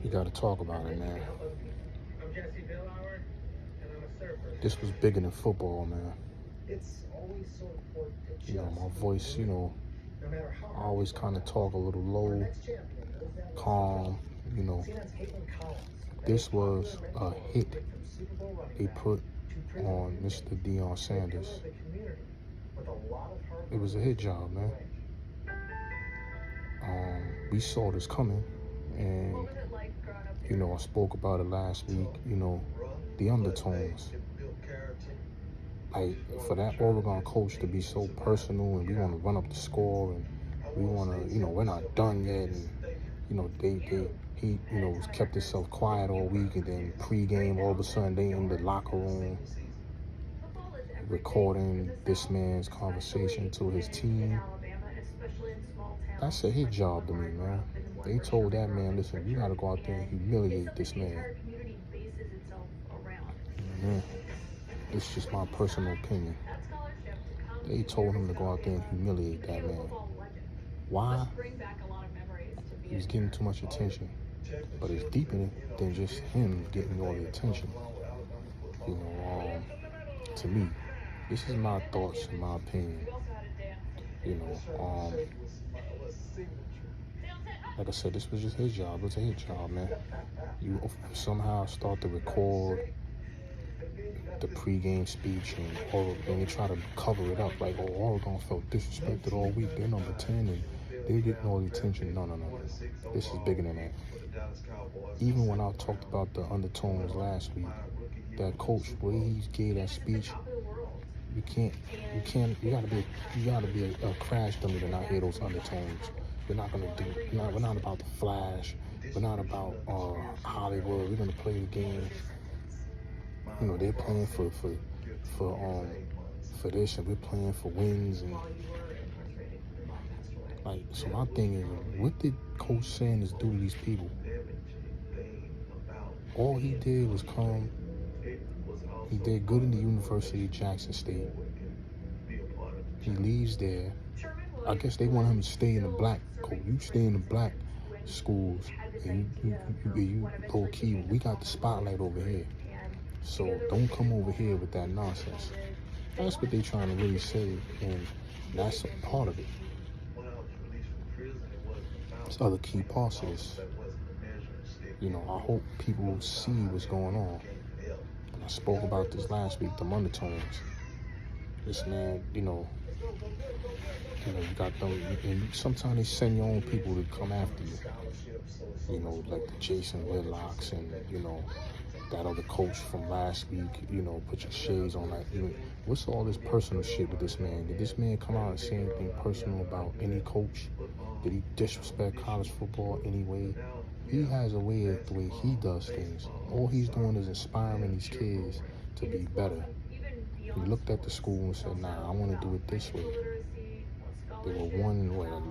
You got to talk about it, man. This was bigger than football, man. You know, my voice, you know, I always kind of talk a little low, calm, you know. This was a hit they put on Mr. Deion Sanders. It was a hit job, man. We saw this coming, and you know, I spoke about it last week. You know, the undertones. Like, for that Oregon coach to be so personal, and we want to run up the score, and we want to, you know, we're not done yet, and you know, he, you know, kept himself quiet all week, and then pregame, all of a sudden they in the locker room recording this man's conversation to his team. That's a hit job to me, man. They told that man, listen, you got to go out there and humiliate this man. Mm-hmm. This is just my personal opinion. They told him to go out there and humiliate that man. Why? He was getting too much attention. But it's deeper than just him getting all the attention. You know, to me, this is my thoughts and my opinion. You know, like I said, this was just his job. It was a his job, man. You somehow start to record the pregame speech, and they try to cover it up like, oh, Oregon felt disrespected all week. They're number 10 and they're getting all the attention. No. This is bigger than that. Even when I talked about the undertones last week, that coach, where he gave that speech, you gotta be a crash dummy to not hear those undertones. We're not about the flash. We're not about Hollywood. We're gonna play the game. You know, they're playing for this, and we're playing for wins, and like, so my thing is, what did Coach Sanders do to these people? All he did was come. He did good in the University of Jackson State. He leaves there. I guess they want him to stay in the black. You stay in the black schools, and you low key. We got the spotlight over here, so don't come over here with that nonsense. That's what they're trying to really say, and that's a part of it. There's other key parts of this. You know, I hope people see what's going on. I spoke about this last week, the undertones. This man, you know, you got them, and sometimes they send your own people to come after you. You know, like the Jason Whitlocks, and you know, that other coach from last week. You know, put your shades on. Like, you know, what's all this personal shit with this man? Did this man come out and say anything personal about any coach? Did he disrespect college football anyway? He has a way of the way he does things. All he's doing is inspiring these kids to be better. He looked at the school and said, nah, I want to do it this way. They were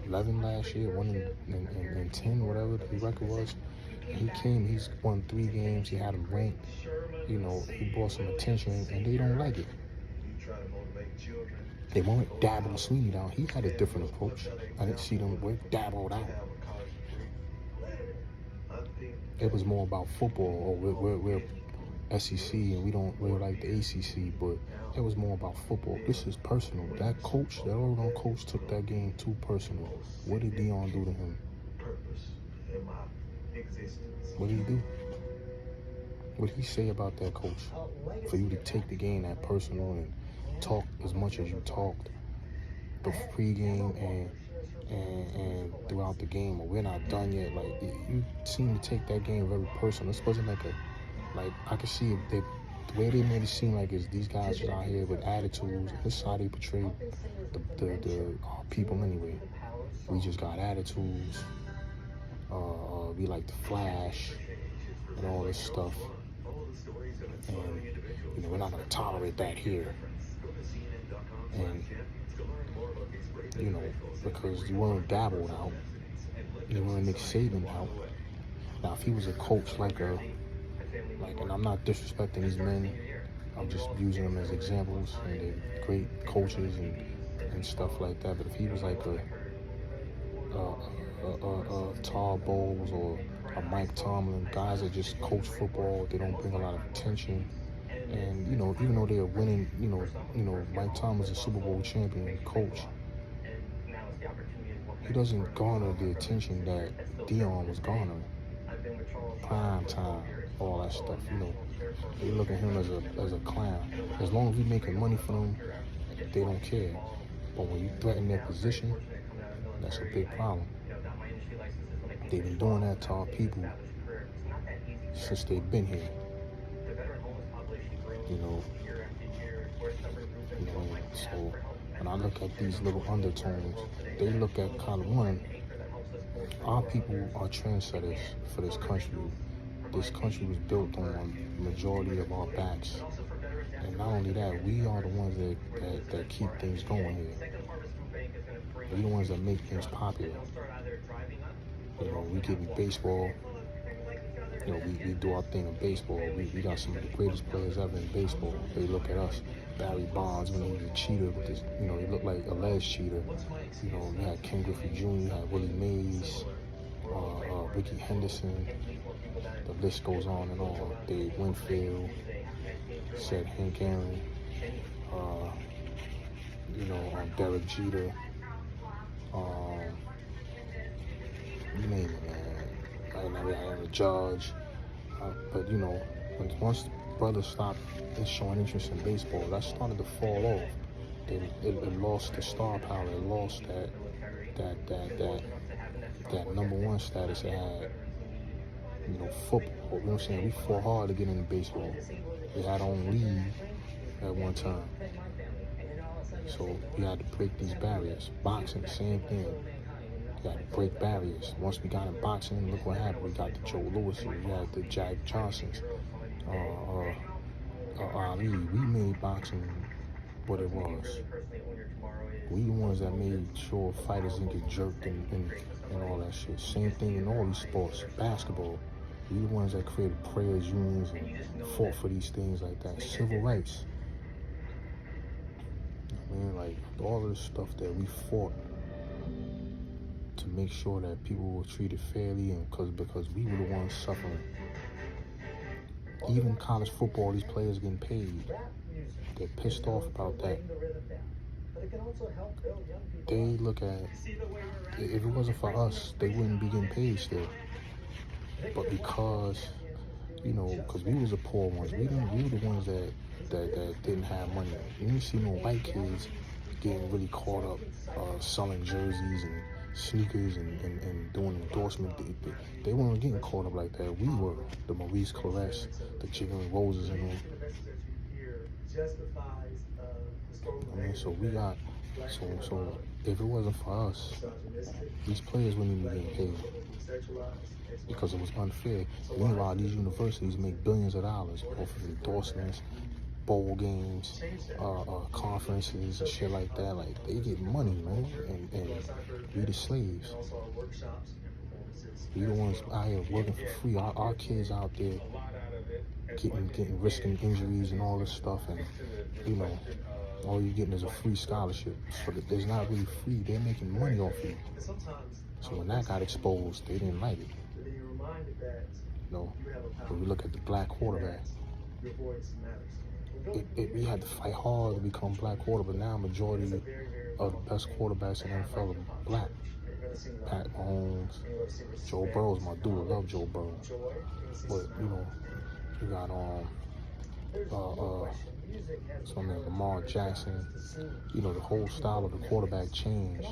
11 last year, 1 in 10, whatever the record was. And he came, he's won 3 games, he had them ranked, you know, he brought some attention, and they don't like it. They won't Dabble Sweeney down. He had a different approach. I didn't see them dabbled out. It was more about football, or we're SEC and we're like the ACC, but it was more about football. This is personal. That Oregon coach took that game too personal. What did Deion do to him? What did he do? What did he say about that coach? For you to take the game that personal and talk as much as you talked, the pregame and throughout the game, or we're not done yet. Like, you seem to take that game very personal. This wasn't like I could see it, the way they made it seem like is these guys are out here with attitudes. This is how they portrayed the people anyway. We just got attitudes. We like to flash and all this stuff. And, you know, we're not going to tolerate that here. And, you know, because you weren't dabbled out. You weren't Nick Saban out. Now, if he was a coach and I'm not disrespecting these men, I'm just using them as examples, and they're great coaches and stuff like that. But if he was like a Todd Bowles or a Mike Tomlin, guys that just coach football. They don't bring a lot of attention. And even though they're winning, Mike Tomlin's a Super Bowl champion coach. He doesn't garner the attention that Dion was garnering. Prime time, all that stuff. They look at him as a clown. As long as we making money for them, they don't care. But when you threaten their position, that's a big problem. They've been doing that to our people since they've been here. So when I look at these little undertones, they look at kind of one, our people are trendsetters for this country. This country was built on the majority of our backs. And not only that, we are the ones that keep things going here. We're the ones that make things popular. We get in baseball. We do our thing in baseball. We got some of the greatest players ever in baseball. They look at us. Barry Bonds, when he was a cheater with this, he looked like a alleged cheater. You had Ken Griffey Jr., you had Willie Mays, Ricky Henderson. The list goes on and on. Dave Winfield, said Hank Aaron, Derek Jeter, you name it, man. I am a judge. But once brothers stopped showing interest in baseball, that started to fall off. It lost the star power. It lost that number one status it had. Football. You know what I'm saying? We fought hard to get into baseball. We had our own league at one time. So we had to break these barriers. Boxing, same thing. We had to break barriers. Once we got in boxing, look what happened. We got the Joe Lewises, we had the Jack Johnsons, Ali. We made boxing what it was. We the ones that made sure fighters didn't get jerked and all that shit. Same thing in all these sports. Basketball. We the ones that created prayers unions and fought for these things like that. Civil rights. Like all of the stuff that we fought to make sure that people were treated fairly, and because we were the ones suffering. Even college football, these players getting paid. They're pissed off about that. They look at, if it wasn't for us, they wouldn't be getting paid still. But because, because we was the poor ones, we were the ones that didn't have money. You didn't see no white kids getting really caught up selling jerseys and sneakers and doing endorsement. They weren't getting caught up like that. We were. The Maurice Claret, the Jalen Roses and them. So we got, so if it wasn't for us, these players wouldn't even be getting paid because it was unfair. Meanwhile, these universities make billions of dollars off of endorsements, bowl games, conferences and shit like that. Like, they get money, man, and we the slaves. We the ones out here working for free. Our kids out there risking injuries and all this stuff, and all you're getting is a free scholarship. So it's not really free. They're making money off you. So when that got exposed, they didn't like it. When we look at the black quarterback, we had to fight hard to become black quarterback. Now majority of the best quarterbacks in the NFL are black. Pat Mahomes, Joe Burrow's my dude. I love Joe Burrow. But we got Lamar Jackson. The whole style of the quarterback changed.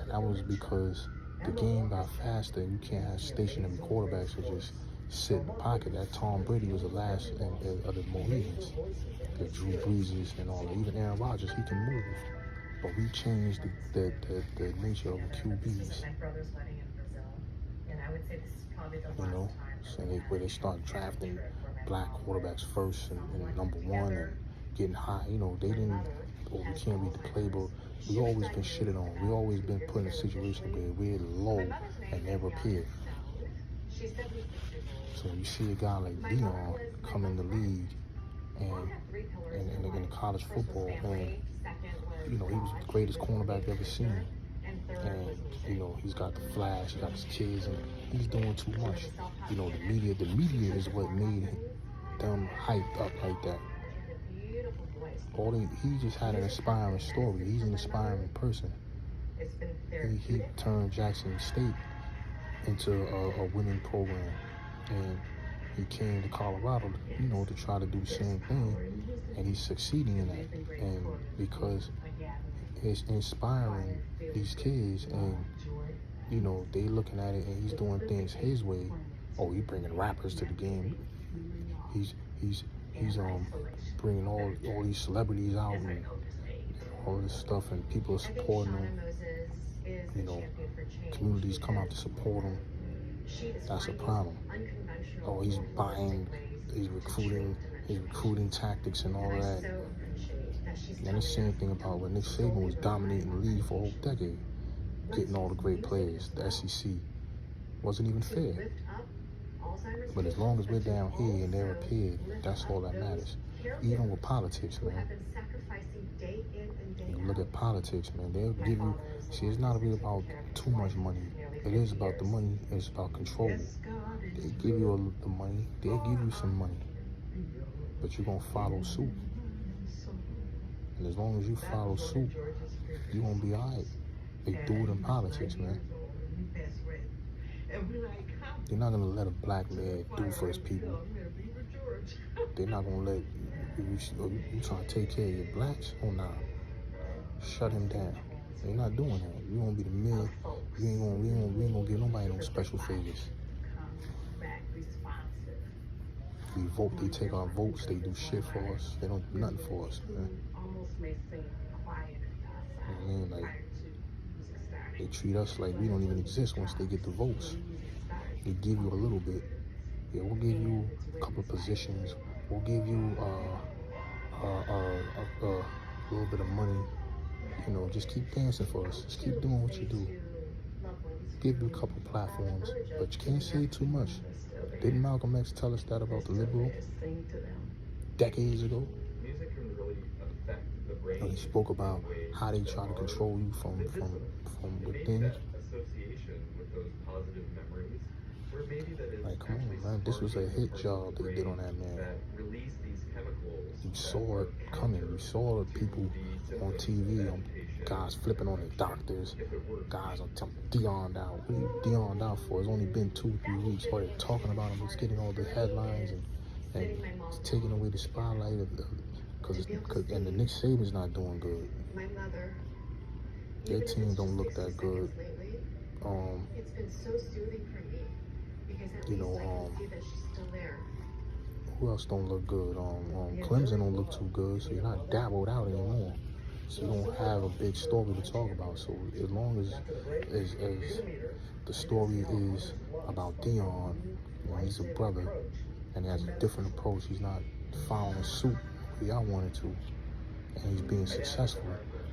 And that was because the game got faster. You can't have stationary quarterbacks who just sit in the pocket. That Tom Brady was the last of the Mohicans. The Drew Breeses and all that. Even Aaron Rodgers, he can move. But we changed the nature of the QBs. So where they start drafting black quarterbacks first and number one and getting high. They didn't, we can't read the playbook. We've always been shitted on. We've always been put in a situation where we're low and never appear. So you see a guy like Dion come in the league and in college football, and he was the greatest cornerback ever seen. And he's got the flash, he got his kids, and he's doing too much. You know, the media is what made them hyped up like that. He just had an inspiring story. He's an inspiring person. He turned Jackson State into a winning program, and he came to Colorado, you know, to try to do the same thing, and he's succeeding in that. And because it's inspiring these kids, and you know, they looking at it, and he's doing things his way. Oh, he bringing rappers to the game. He's bringing all these celebrities out and all this stuff, and people are supporting him. You know, communities come out to support him. That's a problem. Oh, he's recruiting tactics and all that. And the same thing about when Nick Saban was dominating the league for a whole decade, getting all the great players. The SEC wasn't even fair. But as long as we're down here and they're up here, that's all that matters. Even with politics, man. You look at politics, man. They'll give you. See, it's not really about too much money. It is about the money. It's about control. They give you the money. They'll give you some money, but you're gonna follow suit. And as long as you follow suit, you're gonna be alright. They do it in politics, man. They're not gonna let a black man do for his people. They're not gonna let you trying to take care of your blacks. Oh nah, shut him down. They're not doing that. You gonna be the mill. We ain't gonna give nobody no special favors. We vote. They take our votes. They do shit for us. They don't do nothing for us, man. You know what I mean? Like, they treat us like we don't even exist once they get the votes. They give you a little bit. Yeah, we'll give you a couple of positions. We'll give you a little bit of money. You know, just keep dancing for us. Just keep doing what you do. Give you a couple platforms, but you can't say too much. Didn't Malcolm X tell us that about the liberal decades ago? And he spoke about how they try to control you from within. Like, come on, man. This was a hit job they did on that man. You saw it coming. You saw the people on TV, guys flipping on their doctors, guys on Dion'd out. What are you Dion'd out for? It's only been 2-3 weeks. All they're talking about him. It's getting all the headlines, and it's taking away the spotlight and the Nick Saban's not doing good. Their team don't look that good. You know, who else don't look good? Clemson don't look too good, so you're not dabbled out anymore. So you don't have a big story to talk about. So as long as the story is about Dion, you know, he's a brother, and he has a different approach. He's not following suit the way I wanted to, and he's being successful.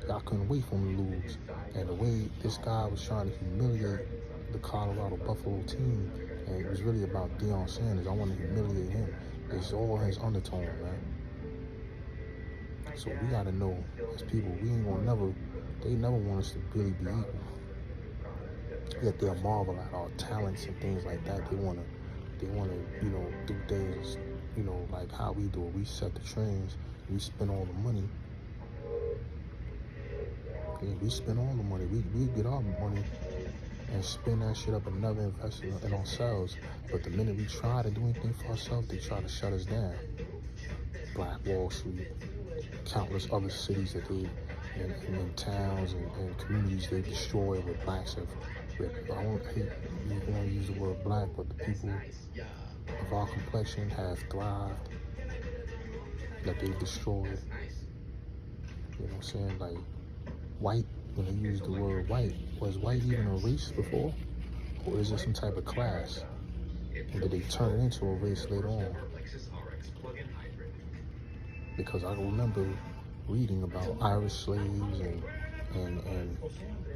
I couldn't wait for him to lose. And the way this guy was trying to humiliate the Colorado Buffalo team, and it was really about Deion Sanders. I want to humiliate him. It's all his undertone, man. So we gotta know, as people, we ain't gonna they never want us to really be equal. Yet they'll marvel at our talents and things like that. They wanna, you know, do things, you know, like how we do it. We set the trends, we spend all the money. Yeah, we spend all the money. We get our money and spend that shit up and never invest in ourselves. But the minute we try to do anything for ourselves, they try to shut us down. Black Wall Street, countless other cities that they, in towns and communities they destroy where blacks have. I don't hate you want to use the word black, but the people of our complexion have thrived, that they've destroyed. You know what I'm saying? Like, white, when they use the word white, was white even a race before? Or is it some type of class? And did they turn it into a race later on? Because I remember reading about Irish slaves and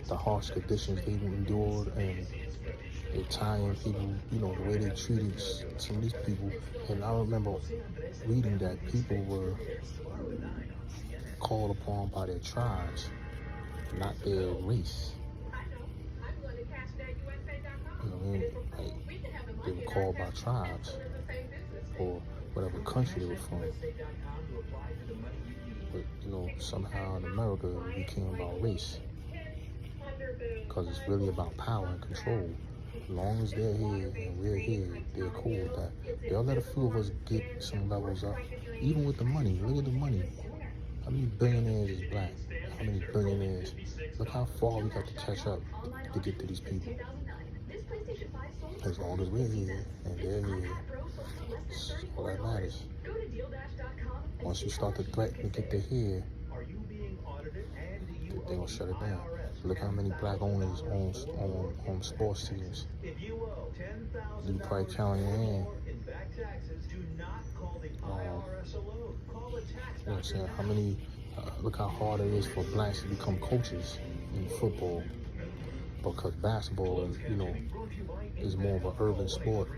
the harsh conditions they endured, and the Italian people, you know, the way they treated some of these people. And I remember reading that people were called upon by their tribes, not their race. called by tribes or whatever country they were from. But, somehow in America it became about race. Because it's really about power and control. As long as they're here and we're here, they're cool with that. They'll let a few of us get some levels up. Even with the money, look at the money. How many billionaires is black? How many billionaires? Look how far we got to catch up to get to these people. As long as we're here and they're here, it's all that matters. Once you start to threaten to get to here, they're going to shut it down. Look how many black owners own sports teams. You probably count in your hand. You know what I'm saying? How many, look how hard it is for blacks to become coaches in football. Because basketball, is more of an urban sport.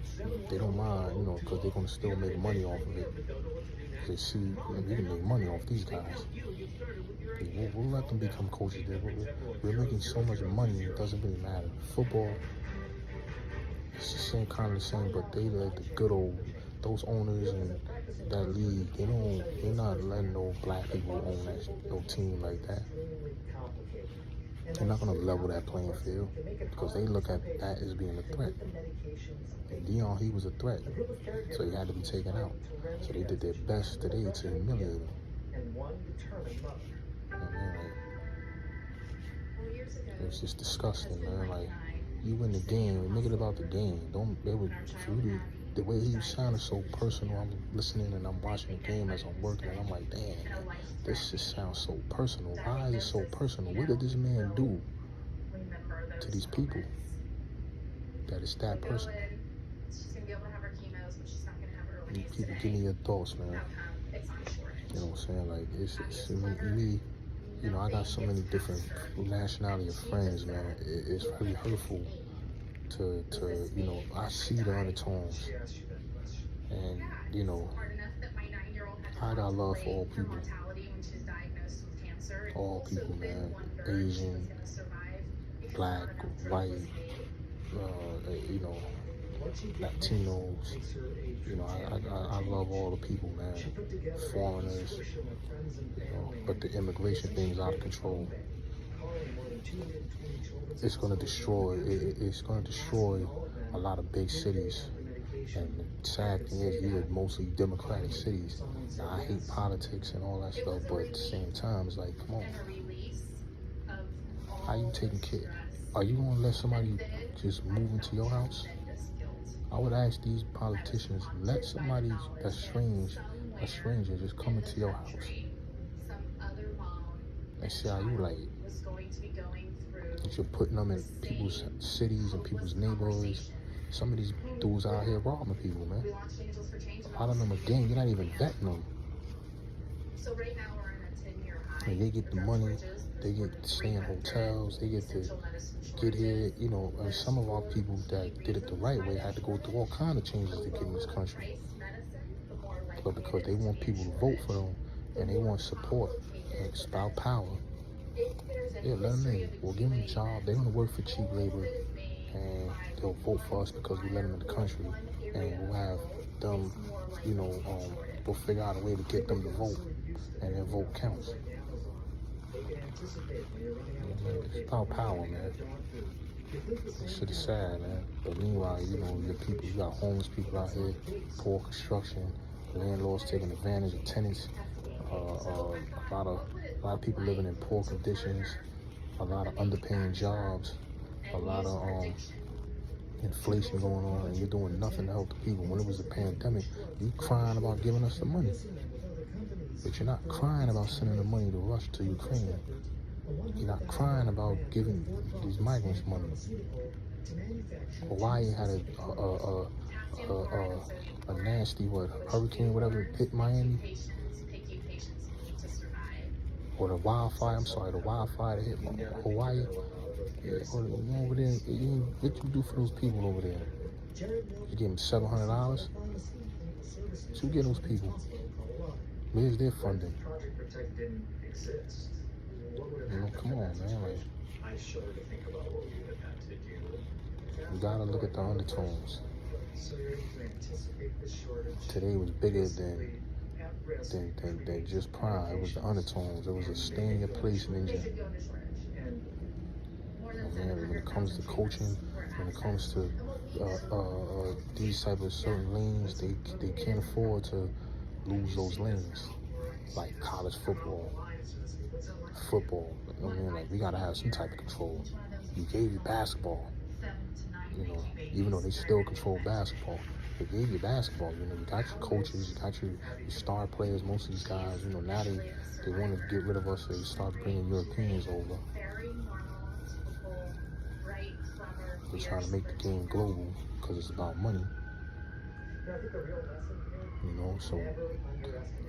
They don't mind, because they're going to still make money off of it. They see, we can make money off these guys. We'll let them become coaches there. We're making so much money, it doesn't really matter. Football, it's the same, kind of the same, but they like the good old, those owners and that league, they're not letting no black people own no team like that. They're not going to level that playing field because they look at that as being a threat. And Dion, he was a threat, so he had to be taken out. So they did their best today to humiliate him. It's just disgusting, man. Like, you win the game, make it about the game. The way he was sounding so personal. I'm listening and I'm watching the game as I'm working, and I'm like, damn, this just sounds so personal. Why is it so personal? What did this man do to these people that is that personal? People, give me your thoughts, man. You know what I'm saying? Like, it's me. I got so many different nationality of friends, man. It's really hurtful to I see the undertones, and I got love for all people, man. Asian, black, white, Latinos. I love all the people, man. Foreigners, but the immigration thing is out of control. It's going to destroy. It's going to destroy a lot of big cities. And the sad thing is, these are mostly democratic cities. Now, I hate politics and all that stuff, but at the same time, it's like, come on. How you taking care? Are you going to let somebody just move into your house? I would ask these politicians, let somebody a stranger, just come into your house and see how you like it. That you're putting them in people's cities and people's neighborhoods. Some of these dudes out here robbing people, man. A lot of them, again, you're not even vetting them. And they get the money, they get to stay in hotels, they get to get here, and some of our people that did it the right way had to go through all kinds of changes to get in this country. But because they want people to vote for them and they want support and spout power, yeah, let them in. We'll give them a job. They're going to work for cheap labor, and they'll vote for us because we let them in the country, and we'll have them, we'll figure out a way to get them to vote, and their vote counts. It's about power, man. This shit is sad, man. But meanwhile, your people, you got homeless people out here, poor construction, landlords taking advantage of tenants, a lot of people living in poor conditions, a lot of underpaying jobs, a lot of inflation going on, and you're doing nothing to help the people. When it was a pandemic, you crying about giving us the money, but you're not crying about sending the money to Russia, to Ukraine. You're not crying about giving these migrants money. Hawaii had a nasty hurricane, whatever, hit Miami, or the wildfire that hit Hawaii. Over there, what you do for those people over there? You give them $700? So you get those people. Where's their funding? Come on, man. Like, you gotta look at the undertones. Today was bigger than just pride. It was the undertones. It was a stay in your place ninja. Man, when it comes to coaching, when it comes to these type of certain lanes, they can't afford to lose those lanes. Like college football. You know what I mean? Like, we gotta have some type of control. You gave you basketball. You know, even though they still control basketball, they gave you basketball. You know, you got your coaches, you got your star players. Most of these guys, you know, now they want to get rid of us. So they start bringing Europeans over. They're trying to make the game global because it's about money. You know, so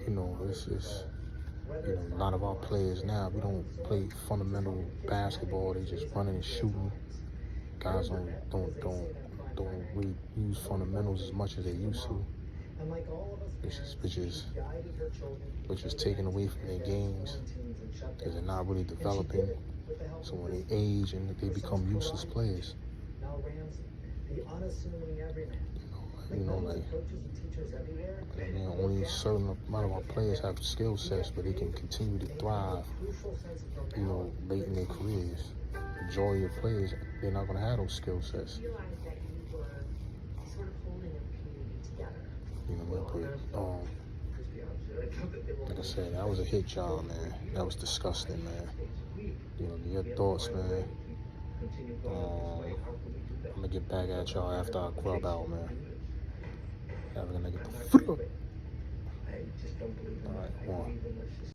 you know it's you know, a lot of our players now, we don't play fundamental basketball. They just running and shooting. Guys don't really use fundamentals as much as they used to. Which is taken away from their games because they're not really developing. So when they age and they become useless players, you know, like, I mean, only a certain amount of our players have skill sets, but they can continue to thrive, you know, late in their careers. The majority of players, they're not going to have those skill sets. You know, but like I said, that was a hit job, man. That was disgusting, man. You know, your thoughts, man. I'm gonna get back at y'all after I grub out, man. I'm gonna get the fuck. All right, one.